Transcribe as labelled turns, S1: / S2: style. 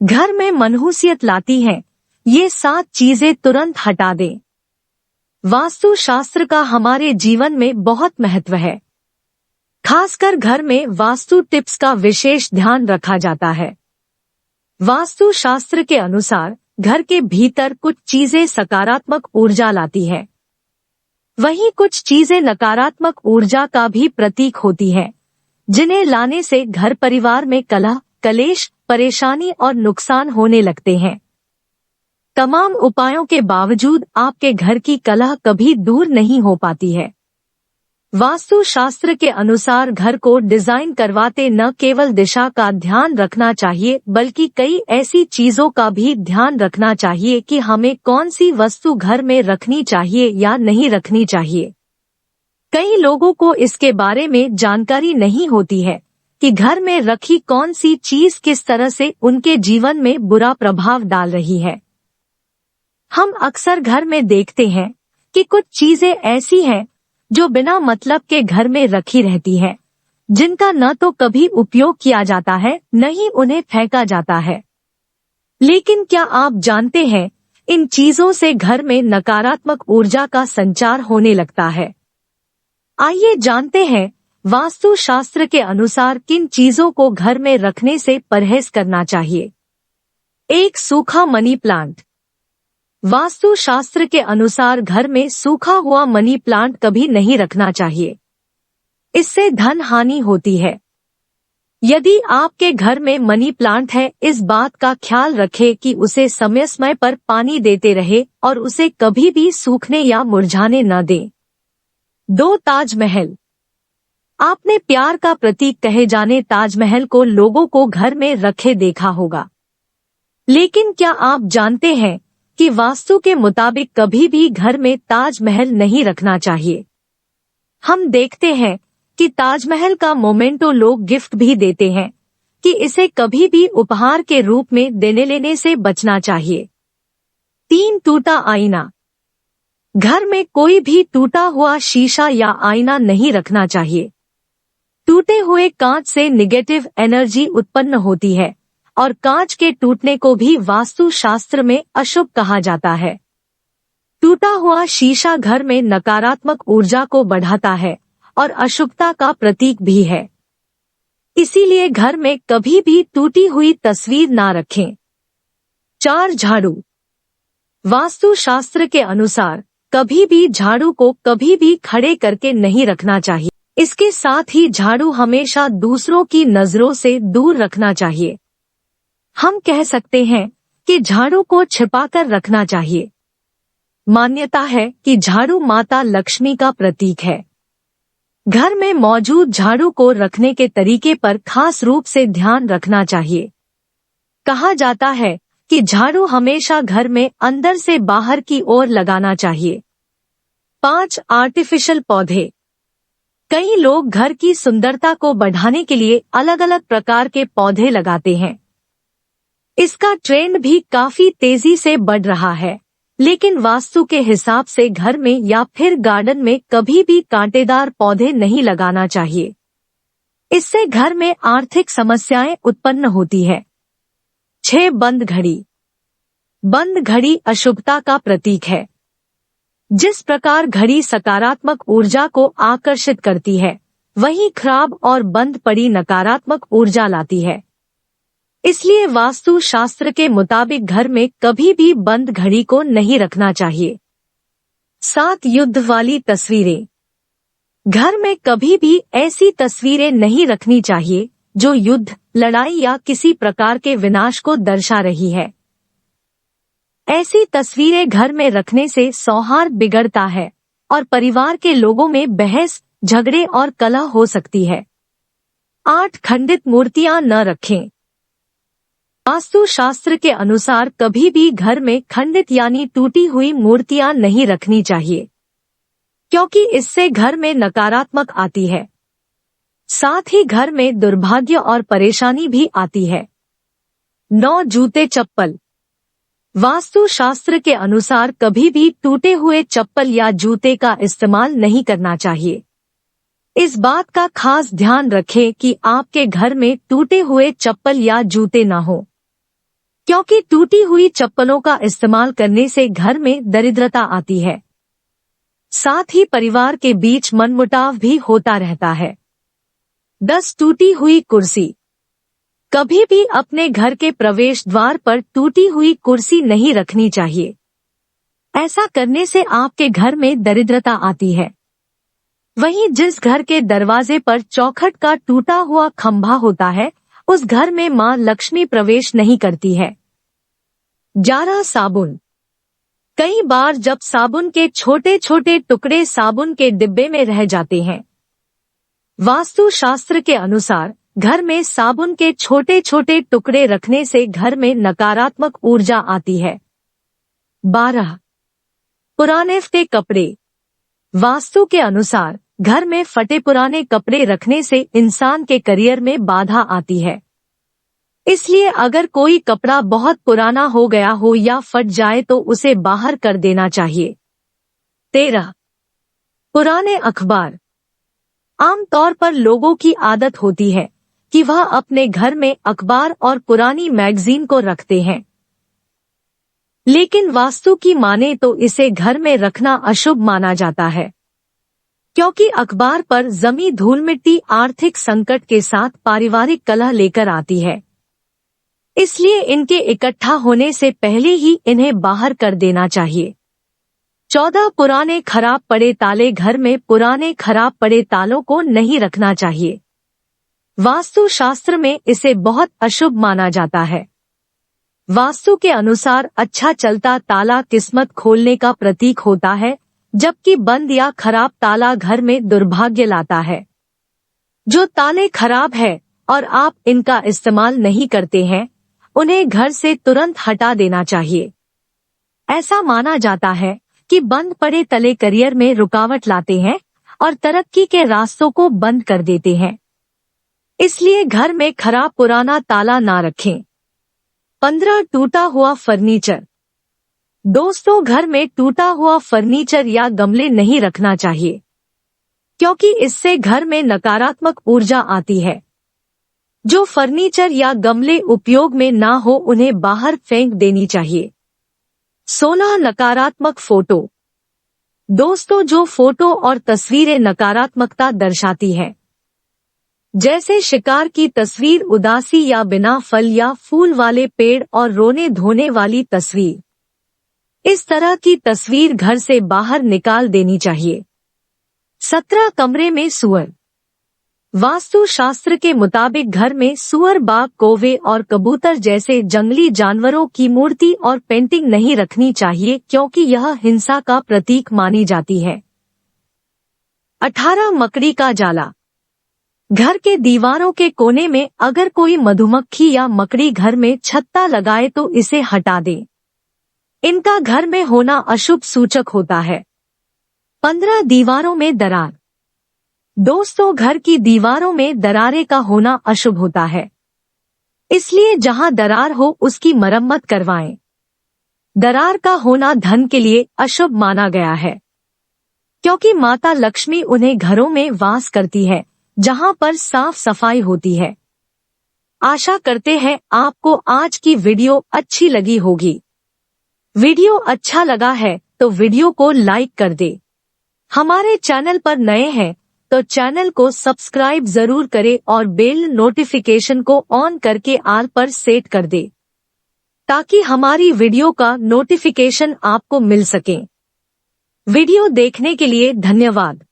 S1: घर में मनहूसियत लाती हैं, ये 7 चीजें तुरंत हटा दें। वास्तु शास्त्र का हमारे जीवन में बहुत महत्व है। खासकर घर में वास्तु टिप्स का विशेष ध्यान रखा जाता है। वास्तु शास्त्र के अनुसार घर के भीतर कुछ चीजें सकारात्मक ऊर्जा लाती है, वहीं कुछ चीजें नकारात्मक ऊर्जा का भी प्रतीक होती हैं, जिन्हें लाने से घर परिवार में कलह, कलेश, परेशानी और नुकसान होने लगते हैं। तमाम उपायों के बावजूद आपके घर की कलह कभी दूर नहीं हो पाती है। वास्तु शास्त्र के अनुसार घर को डिजाइन करवाते न केवल दिशा का ध्यान रखना चाहिए, बल्कि कई ऐसी चीजों का भी ध्यान रखना चाहिए कि हमें कौन सी वस्तु घर में रखनी चाहिए या नहीं रखनी चाहिए। कई लोगों को इसके बारे में जानकारी नहीं होती है कि घर में रखी कौन सी चीज किस तरह से उनके जीवन में बुरा प्रभाव डाल रही है। हम अक्सर घर में देखते हैं कि कुछ चीजें ऐसी हैं जो बिना मतलब के घर में रखी रहती है, जिनका न तो कभी उपयोग किया जाता है, न ही उन्हें फेंका जाता है। लेकिन क्या आप जानते हैं, इन चीजों से घर में नकारात्मक ऊर्जा का संचार होने लगता है। आइए जानते हैं वास्तु शास्त्र के अनुसार किन चीजों को घर में रखने से परहेज करना चाहिए। 1. सूखा मनी प्लांट। वास्तु शास्त्र के अनुसार घर में सूखा हुआ मनी प्लांट कभी नहीं रखना चाहिए। इससे धन हानि होती है। यदि आपके घर में मनी प्लांट है, इस बात का ख्याल रखें कि उसे समय समय पर पानी देते रहे और उसे कभी भी सूखने या मुरझाने न दें। 2. ताजमहल। आपने प्यार का प्रतीक कहे जाने ताजमहल को लोगों को घर में रखे देखा होगा, लेकिन क्या आप जानते हैं कि वास्तु के मुताबिक कभी भी घर में ताजमहल नहीं रखना चाहिए। हम देखते हैं कि ताजमहल का मोमेंटो लोग गिफ्ट भी देते हैं कि इसे कभी भी उपहार के रूप में देने लेने से बचना चाहिए। 3. टूटा आईना। घर में कोई भी टूटा हुआ शीशा या आईना नहीं रखना चाहिए। टूटे हुए कांच से निगेटिव एनर्जी उत्पन्न होती है और कांच के टूटने को भी वास्तु शास्त्र में अशुभ कहा जाता है। टूटा हुआ शीशा घर में नकारात्मक ऊर्जा को बढ़ाता है और अशुभता का प्रतीक भी है। इसीलिए घर में कभी भी टूटी हुई तस्वीर ना रखें। 4. झाड़ू। वास्तु शास्त्र के अनुसार कभी भी झाड़ू को कभी भी खड़े करके नहीं रखना चाहिए। इसके साथ ही झाड़ू हमेशा दूसरों की नजरों से दूर रखना चाहिए। हम कह सकते हैं कि झाड़ू को छिपाकर रखना चाहिए। मान्यता है कि झाड़ू माता लक्ष्मी का प्रतीक है। घर में मौजूद झाड़ू को रखने के तरीके पर खास रूप से ध्यान रखना चाहिए। कहा जाता है कि झाड़ू हमेशा घर में अंदर से बाहर की ओर लगाना चाहिए। 5. आर्टिफिशियल पौधे। कई लोग घर की सुंदरता को बढ़ाने के लिए अलग अलग प्रकार के पौधे लगाते हैं। इसका ट्रेंड भी काफी तेजी से बढ़ रहा है, लेकिन वास्तु के हिसाब से घर में या फिर गार्डन में कभी भी कांटेदार पौधे नहीं लगाना चाहिए। इससे घर में आर्थिक समस्याएं उत्पन्न होती है। 6. बंद घड़ी। बंद घड़ी अशुभता का प्रतीक है। जिस प्रकार घड़ी सकारात्मक ऊर्जा को आकर्षित करती है, वहीं खराब और बंद पड़ी नकारात्मक ऊर्जा लाती है। इसलिए वास्तु शास्त्र के मुताबिक घर में कभी भी बंद घड़ी को नहीं रखना चाहिए। 7. युद्ध वाली तस्वीरें। घर में कभी भी ऐसी तस्वीरें नहीं रखनी चाहिए जो युद्ध, लड़ाई या किसी प्रकार के विनाश को दर्शा रही है। ऐसी तस्वीरें घर में रखने से सौहार्द बिगड़ता है और परिवार के लोगों में बहस, झगड़े और कलह हो सकती है। 8. खंडित मूर्तियां न रखें। वास्तु शास्त्र के अनुसार कभी भी घर में खंडित यानी टूटी हुई मूर्तियां नहीं रखनी चाहिए, क्योंकि इससे घर में नकारात्मक आती है। साथ ही घर में दुर्भाग्य और परेशानी भी आती है। 9. जूते चप्पल। वास्तु शास्त्र के अनुसार कभी भी टूटे हुए चप्पल या जूते का इस्तेमाल नहीं करना चाहिए। इस बात का खास ध्यान रखें कि आपके घर में टूटे हुए चप्पल या जूते न हो। क्योंकि टूटी हुई चप्पलों का इस्तेमाल करने से घर में दरिद्रता आती है। साथ ही परिवार के बीच मनमुटाव भी होता रहता है। 10 टूटी हुई कुर्सी। कभी भी अपने घर के प्रवेश द्वार पर टूटी हुई कुर्सी नहीं रखनी चाहिए। ऐसा करने से आपके घर में दरिद्रता आती है। वहीं जिस घर के दरवाजे पर चौखट का टूटा हुआ खंभा होता है, उस घर में मां लक्ष्मी प्रवेश नहीं करती है। 11 साबुन। कई बार जब साबुन के छोटे छोटे टुकड़े साबुन के डिब्बे में रह जाते हैं। वास्तु शास्त्र के अनुसार घर में साबुन के छोटे छोटे टुकड़े रखने से घर में नकारात्मक ऊर्जा आती है। 12 पुराने फटे कपड़े। वास्तु के अनुसार घर में फटे पुराने कपड़े रखने से इंसान के करियर में बाधा आती है। इसलिए अगर कोई कपड़ा बहुत पुराना हो गया हो या फट जाए तो उसे बाहर कर देना चाहिए। 13 पुराने अखबार। आमतौर पर लोगों की आदत होती है कि वह अपने घर में अखबार और पुरानी मैगजीन को रखते हैं, लेकिन वास्तु की माने तो इसे घर में रखना अशुभ माना जाता है, क्योंकि अखबार पर जमी धूल मिट्टी आर्थिक संकट के साथ पारिवारिक कलह लेकर आती है। इसलिए इनके इकट्ठा होने से पहले ही इन्हें बाहर कर देना चाहिए। 14 पुराने खराब पड़े ताले। घर में पुराने खराब पड़े तालों को नहीं रखना चाहिए। वास्तु शास्त्र में इसे बहुत अशुभ माना जाता है। वास्तु के अनुसार अच्छा चलता ताला किस्मत खोलने का प्रतीक होता है, जबकि बंद या खराब ताला घर में दुर्भाग्य लाता है। जो ताले खराब है और आप इनका इस्तेमाल नहीं करते हैं, उन्हें घर से तुरंत हटा देना चाहिए। ऐसा माना जाता है कि बंद पड़े ताले करियर में रुकावट लाते हैं और तरक्की के रास्तों को बंद कर देते हैं। इसलिए घर में खराब पुराना ताला ना रखें। 15 टूटा हुआ फर्नीचर। दोस्तों, घर में टूटा हुआ फर्नीचर या गमले नहीं रखना चाहिए, क्योंकि इससे घर में नकारात्मक ऊर्जा आती है। जो फर्नीचर या गमले उपयोग में ना हो उन्हें बाहर फेंक देनी चाहिए। 16 नकारात्मक फोटो। दोस्तों, जो फोटो और तस्वीरें नकारात्मकता दर्शाती है, जैसे शिकार की तस्वीर, उदासी या बिना फल या फूल वाले पेड़ और रोने धोने वाली तस्वीर, इस तरह की तस्वीर घर से बाहर निकाल देनी चाहिए। 17 कमरे में सुअर। वास्तु शास्त्र के मुताबिक घर में सुअर, बाघ, कौवे और कबूतर जैसे जंगली जानवरों की मूर्ति और पेंटिंग नहीं रखनी चाहिए, क्योंकि यह हिंसा का प्रतीक मानी जाती है। 18 मकड़ी का जाला। घर के दीवारों के कोने में अगर कोई मधुमक्खी या मकड़ी घर में छत्ता लगाए तो इसे हटा दें। इनका घर में होना अशुभ सूचक होता है। 15 दीवारों में दरार। दोस्तों, घर की दीवारों में दरारें का होना अशुभ होता है, इसलिए जहां दरार हो उसकी मरम्मत करवाएं। दरार का होना धन के लिए अशुभ माना गया है, क्योंकि माता लक्ष्मी उन्हें घरों में वास करती है जहां पर साफ सफाई होती है। आशा करते हैं आपको आज की वीडियो अच्छी लगी होगी। वीडियो अच्छा लगा है तो वीडियो को लाइक कर दे। हमारे चैनल पर नए हैं तो चैनल को सब्सक्राइब जरूर करें और बेल नोटिफिकेशन को ऑन करके ऑल पर सेट कर दे, ताकि हमारी वीडियो का नोटिफिकेशन आपको मिल सके। वीडियो देखने के लिए धन्यवाद।